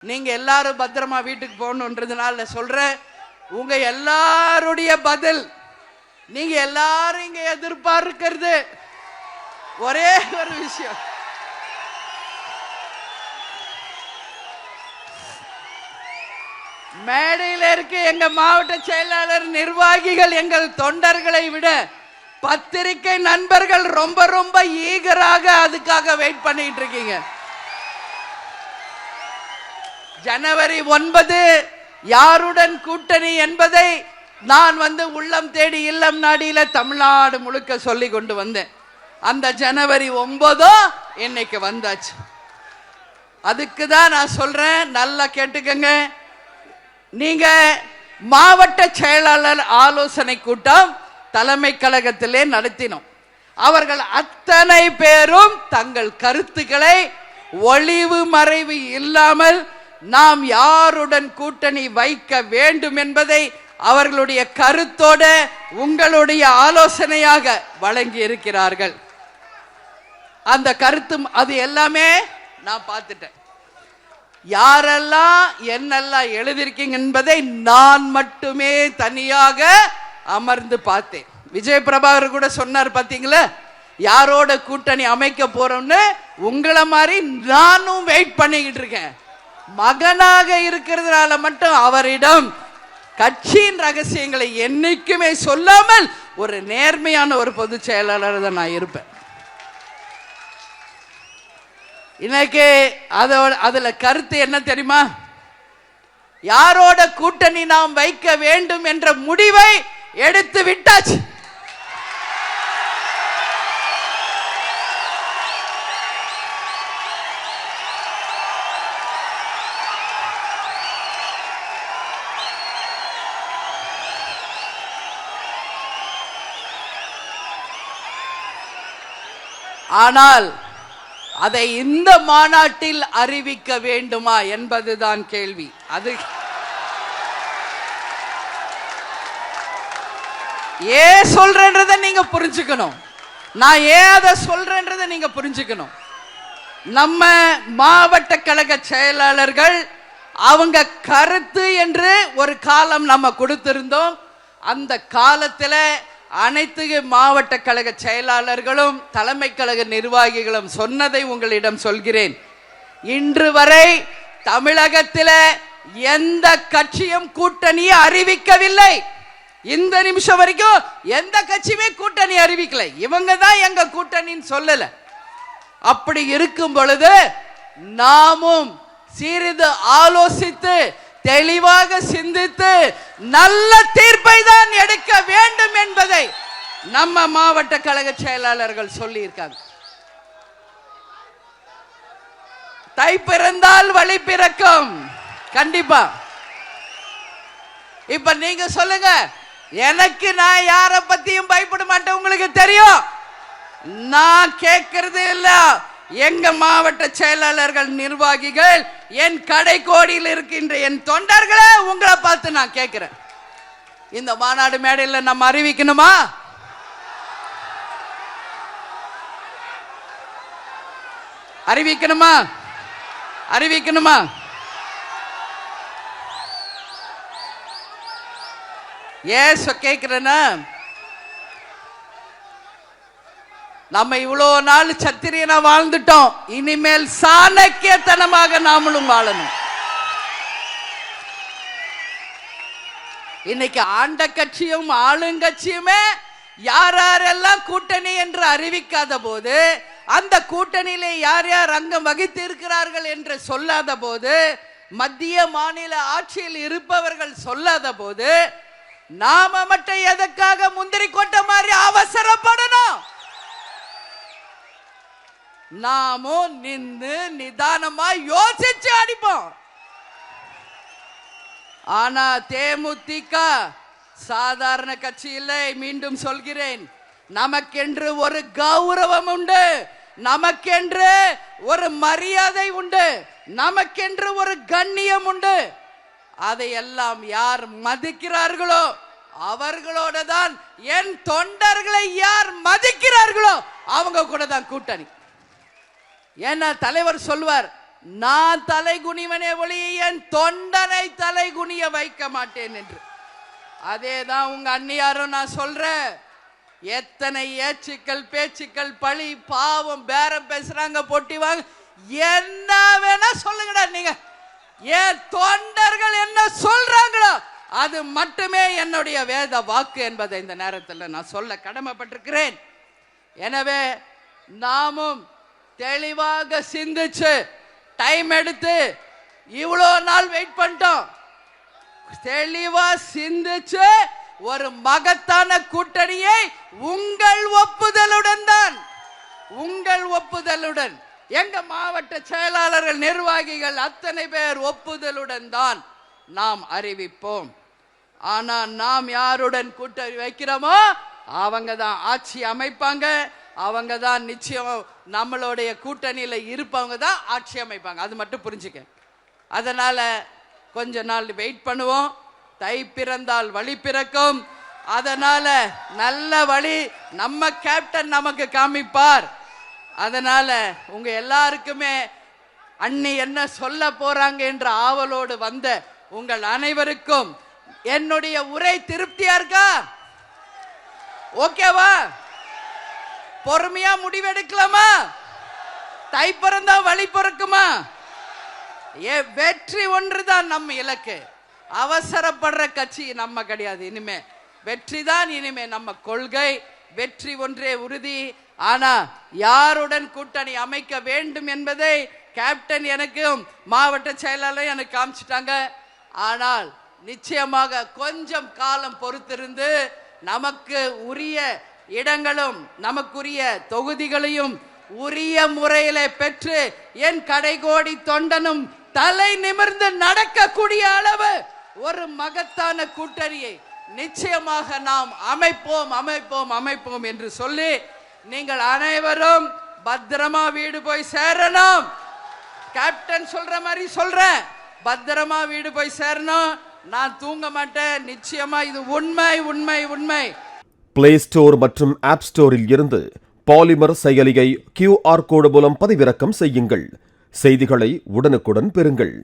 நீங்க எல்லாரும் பத்திரமா வீட்டுக்கு போகணுன்றதுனால சொல்றேன். உங்க எல்லாருடைய பதில், நீங்க எல்லாரும் இங்க எதிர்பார்க்கிறது ஒரே ஒரு விஷயம். மேடையில் இருக்க எங்க மாவட்ட செயலாளர், நிர்வாகிகள், எங்கள் தொண்டர்களை விட பத்திரிகை நண்பர்கள் ரொம்ப ரொம்ப ஈகராக அதுக்காக வெயிட் பண்ணிட்டு இருக்கீங்க. ஜனவரி 9 யாருடன் கூட்டணி என்பதை நான் உள்ளம் தேடி இல்லம் நாடியில தமிழ்நாடு முழுக்க சொல்லி கொண்டு வந்தேன். அந்த ஜனவரி 9 இன்னைக்கு வந்தாச்சு. அதுக்கு தான் நான் சொல்றேன், நல்லா கேட்டுக்கங்க. நீங்க மாவட்ட செயலாளர் ஆலோசனை கூட்டம் தலைமை கழகத்திலே நடத்தினோம். அவர்கள் அத்தனை பேரும் தங்கள் கருத்துக்களை ஒளிவு மறைவு இல்லாமல் நாம் யாருடன் கூட்டணி வைக்க வேண்டும் என்பதை அவர்களுடைய கருத்தோட உங்களுடைய ஆலோசனையாக வழங்கி இருக்கிறார்கள். அந்த கருத்து அது எல்லாமே நான் பார்த்துட்டேன். யாரெல்லாம் என்னெல்லாம் எழுதியிருக்கீங்க என்பதை நான் மட்டுமே தனியாக அமர்ந்து பார்த்தேன். விஜய் பிரபாகர் கூட சொன்னார், பார்த்தீங்களா, யாரோட கூட்டணி அமைக்க போறோம்னு. உங்களை மாதிரி நானும் வெயிட் பண்ணிக்கிட்டு இருக்கேன். மகனாக இருக்கிறதுனால மட்டும் அவரிடம் கட்சியின் ரகசியங்களை என்னைக்குமே சொல்லாமல் ஒரு நேர்மையான ஒரு பொதுச் செயலாளர் தான் நான் இருப்பேன். இன்னைக்கு அதுல கருத்து என்ன தெரியுமா? யாரோட கூட்டணி நாம் வைக்க வேண்டும் என்ற முடிவை எடுத்து விட்டாச்சு. ஆனால் அதை இந்த மாநாட்டில் அறிவிக்க வேண்டுமா என்பதுதான் கேள்வி. அது ஏன் சொல்றேன்றதை நீங்க புரிஞ்சுக்கணும். நான் ஏன் அதை சொல்றேன்றதை நீங்க புரிஞ்சுக்கணும். நம்ம மாவட்ட கழக செயலாளர்கள் அவங்க கருத்து என்று ஒரு காலம் நம்ம கொடுத்திருந்தோம். அந்த காலத்துல அனைத்து மாவட்ட கழக செயலாளர்களும் தலைமை கழக நிர்வாகிகளும் சொன்னதை உங்களிடம் சொல்கிறேன். இன்று வரை தமிழகத்தில் எந்த கட்சியும் கூட்டணியை அறிவிக்கவில்லை. இந்த நிமிஷம் வரைக்கும் எந்த கட்சியுமே கூட்டணி அறிவிக்கல. இவங்க தான் எங்க கூட்டணின்னு சொல்லல. அப்படி இருக்கும் பொழுது நாமும் சிறிது ஆலோசித்து தெளிவாக சிந்தித்து நல்ல தீர்ப்பை தான் எடுக்க வேண்டும் என்பதை நம்ம மாவட்ட கழக செயலாளர்கள் சொல்லி இருக்காங்க. தை பிறந்தால் வழி பிறக்கும். கண்டிப்பா. இப்ப நீங்க சொல்லுங்க, எனக்கு நான் யார பத்தியும் பயப்பட மாட்டேன், உங்களுக்கு தெரியும். நான் கேட்கறது இல்ல. எங்க மாவட்ட செயலாளர்கள், நிர்வாகிகள், என் கடைக்கோடியில் இருக்கின்ற என் தொண்டர்களை உங்களை பார்த்து நான் கேட்கிறேன். இந்த மாநாடு மேடையில் நம்ம அறிவிக்கணுமா? அறிவிக்கணுமா? அறிவிக்கணுமா? ஏன் கேட்கிறேன்னா, நம்ம இவ்வளவு நாள் சத்திரியனா வாழ்ந்துட்டோம். இனிமேல் சாணக்கியத்தனமாக நாமளும் வாழணும். இன்னைக்கு ஆண்ட கட்சியும் ஆளுங்கட்சியுமே யாரெல்லாம் கூட்டணி என்று அறிவிக்காத போது, அந்த கூட்டணியில யார் யார் அங்கம் வகித்து இருக்கிறார்கள் என்று சொல்லாத போது, மத்திய மாநில ஆட்சியில் இருப்பவர்கள் சொல்லாத போது, நாம மட்டும் எதற்காக முந்திரி கொட்ட மாதிரி அவசரப்படணும்? நாமும் நின்று நிதானமா யோசிச்சு அடிப்போம். ஆனா தேமுதிக சாதாரண கட்சி இல்லை. மீண்டும் சொல்கிறேன், நமக்கென்று ஒரு கௌரவம் உண்டு, நமக்கென்று ஒரு மரியாதை உண்டு, நமக்கென்று ஒரு கண்ணியம் உண்டு. அதையெல்லாம் யார் மதிக்கிறார்களோ அவர்களோட தான், என் தொண்டர்களை யார் மதிக்கிறார்களோ அவங்க கூட தான் கூட்டணி. ஏன்னா தலைவர் சொல்வார், நான் தலை குனிவனே ஒழிய என் தொண்டனை தலை குனிய வைக்க மாட்டேன் என்று. அதேதான் உங்க அண்ணியாரும் நான் சொல்றேன். எத்தனை ஏச்சுக்கள் பேச்சுக்கள் பழி பாவம் பேரம் பேசுறாங்க பொட்டி வாங்க என்ன வேணா சொல்லுங்கடா. நீங்க ஏன் தொண்டர்கள் என்ன சொல்றாங்களோ அது மட்டுமே என்னுடைய வேத வாக்கு என்பதை இந்த நேரத்தில் நான் சொல்ல கடமைப்பட்டிருக்கிறேன். எனவே நாமும் தெளிவாக சிந்திச்சு டைம் எடுத்து இவ்வளோ நாள் வெயிட் பண்ணிட்டோம். தெளிவா சிந்திச்சு ஒரு மகத்தான கூட்டணியை உங்கள் ஒப்புதலுடன் எங்க மாவட்ட செயலாளர்கள் நிர்வாகிகள் அத்தனை பேர் ஒப்புதலுடன் தான் நாம் அறிவிப்போம். ஆனா நாம் யாருடன் கூட்டணி வைக்கிறோமோ அவங்க தான் ஆட்சி அமைப்பாங்க. அவங்க தான் நிச்சயம் நம்மளுடைய கூட்டணியில இருப்பவங்க தான் ஆட்சி அமைப்பாங்க. அது மட்டும் புரிஞ்சுக்க. அதனால கொஞ்ச நாள் வெயிட் பண்ணுவோம். தை பிறந்தால் வழி பிறக்கும். அதனால நல்ல வழி நம்ம கேப்டன் நமக்கு காமிப்பார். அதனால உங்க எல்லாருக்குமே அண்ணி என்ன சொல்ல போறாங்க என்ற ஆவலோடு வந்த உங்கள் அனைவருக்கும் என்னுடைய உரை திருப்தியா இருக்கா? ஓகேவா? பொறுமையா முடிவெடுக்கலாமா? தை பிறந்தா வழி பிறக்குமா? வெற்றி ஒன்றுதான் நம்ம இலக்கு. அவசரப்படுற கட்சி நம்ம கிடையாது. இனிமே வெற்றி தான் இனிமே நம்ம கொள்கை. வெற்றி ஒன்றே உறுதி. ஆனா யாருடன் கூட்டணி அமைக்க வேண்டும் என்பதை கேப்டன் எனக்கும் மாவட்ட செயலாளர் எனக்கு காமிச்சிட்டாங்க. ஆனால் நிச்சயமாக கொஞ்சம் காலம் பொறுத்திருந்து நமக்கு உரிய இடங்களும் நமக்குரிய தொகுதிகளையும் உரிய முறையில பெற்று என் கடைகோடி தொண்டனும் தலை நிமிர்ந்து நடக்கக்கூடிய அளவு ஒரு மகத்தான கூட்டணியை நிச்சயமாக நாம் அமைப்போம் என்று சொல்லி நீங்கள் அனைவரும் பத்திரமா வீடு போய் சேரணும். கேப்டன் சொல்ற மாதிரி சொல்றேன், பத்திரமா வீடு போய் சேரணும். நான் தூங்க மாட்டேன். நிச்சயமா இது உண்மை. பிளே ஸ்டோர் மற்றும் ஆப் ஸ்டோரில் இருந்து பாலிமர் செயலியை QR கோடு மூலம் பதிவிறக்கம் செய்யுங்கள். செய்திகளை உடனுக்குடன் பெறுங்கள்.